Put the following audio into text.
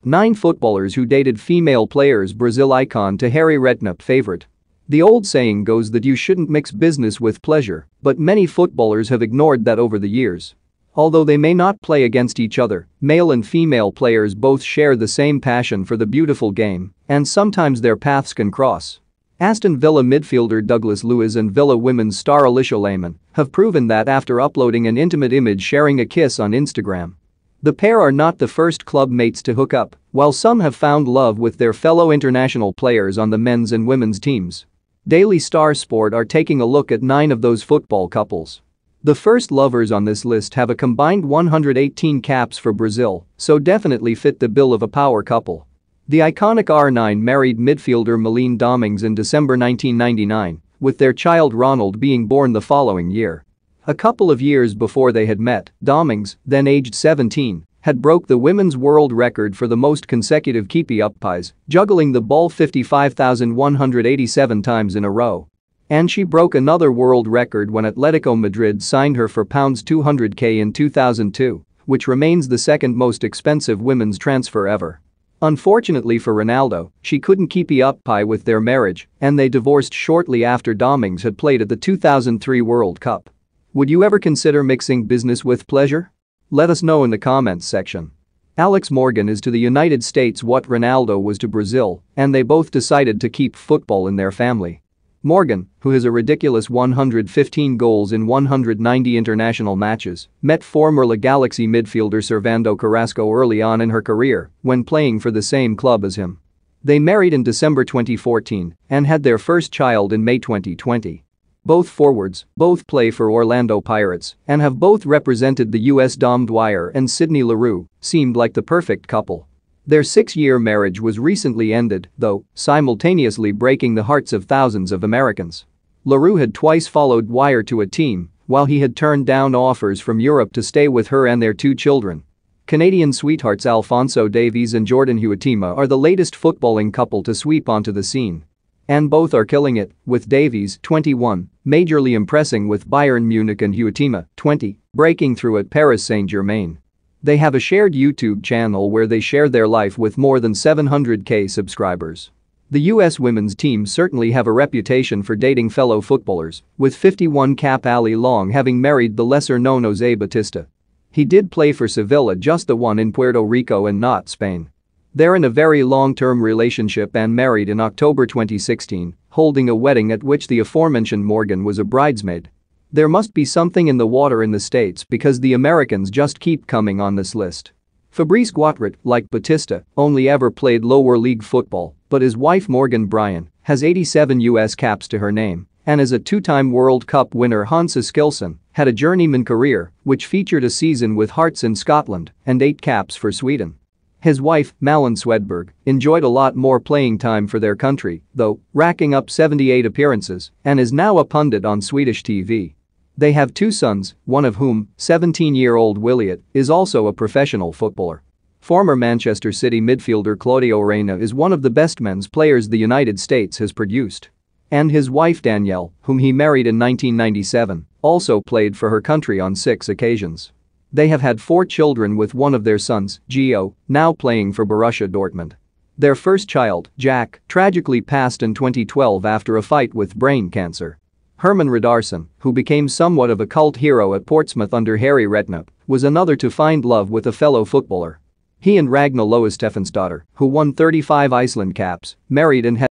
9 footballers who dated female players. Brazil icon to Harry Redknapp favorite. The old saying goes that you shouldn't mix business with pleasure, but many footballers have ignored that over the years. Although they may not play against each other, male and female players both share the same passion for the beautiful game, and sometimes their paths can cross. Aston Villa midfielder Douglas Luiz and Villa women's star Alisha Lehmann have proven that after uploading an intimate image sharing a kiss on Instagram. The pair are not the first club mates to hook up, while some have found love with their fellow international players on the men's and women's teams. Daily Star Sport are taking a look at 9 of those football couples. The first lovers on this list have a combined 118 caps for Brazil, so definitely fit the bill of a power couple. The iconic R9 married midfielder Malene Domingos in December 1999, with their child Ronald being born the following year. A couple of years before they had met, Domingos, then aged 17, had broke the women's world record for the most consecutive keepy-up pies, juggling the ball 55,187 times in a row. And she broke another world record when Atletico Madrid signed her for £200k in 2002, which remains the second most expensive women's transfer ever. Unfortunately for Ronaldo, she couldn't keep up with their marriage, and they divorced shortly after Domingos had played at the 2003 World Cup. Would you ever consider mixing business with pleasure? Let us know in the comments section. Alex Morgan is to the United States what Ronaldo was to Brazil, and they both decided to keep football in their family. Morgan, who has a ridiculous 115 goals in 190 international matches, met former La Galaxy midfielder Servando Carrasco early on in her career when playing for the same club as him. They married in December 2014 and had their first child in May 2020. Both forwards, both play for Orlando Pirates and have both represented the US. Dom Dwyer and Sydney Leroux seemed like the perfect couple. Their 6-year marriage was recently ended, though, simultaneously breaking the hearts of thousands of Americans. Leroux had twice followed Dwyer to a team, while he had turned down offers from Europe to stay with her and their 2 children. Canadian sweethearts Alphonso Davies and Jordan Huitima are the latest footballing couple to sweep onto the scene. And both are killing it, with Davies, 21, majorly impressing with Bayern Munich and Huitima, 20, breaking through at Paris Saint-Germain. They have a shared YouTube channel where they share their life with more than 700k subscribers. The US women's team certainly have a reputation for dating fellow footballers, with 51 cap Ali Long having married the lesser-known Jose Batista. He did play for Sevilla, just the one in Puerto Rico and not Spain. They're in a very long-term relationship and married in October 2016, holding a wedding at which the aforementioned Morgan was a bridesmaid. There must be something in the water in the States because the Americans just keep coming on this list. Fabrice Guatret, like Batista, only ever played lower league football, but his wife Morgan Bryan has 87 US caps to her name, and as a 2-time World Cup winner Hans Eskilsson had a journeyman career which featured a season with Hearts in Scotland and 8 caps for Sweden. His wife, Malin Swedberg, enjoyed a lot more playing time for their country, though, racking up 78 appearances, and is now a pundit on Swedish TV. They have 2 sons, one of whom, 17-year-old Williot, is also a professional footballer. Former Manchester City midfielder Claudio Reyna is one of the best men's players the United States has produced. And his wife Danielle, whom he married in 1997, also played for her country on 6 occasions. They have had 4 children with one of their sons, Gio, now playing for Borussia Dortmund. Their first child, Jack, tragically passed in 2012 after a fight with brain cancer. Herman Radarsson, who became somewhat of a cult hero at Portsmouth under Harry Redknapp, was another to find love with a fellow footballer. He and Ragna Loa Stefansdottir, who won 35 Iceland caps, married and had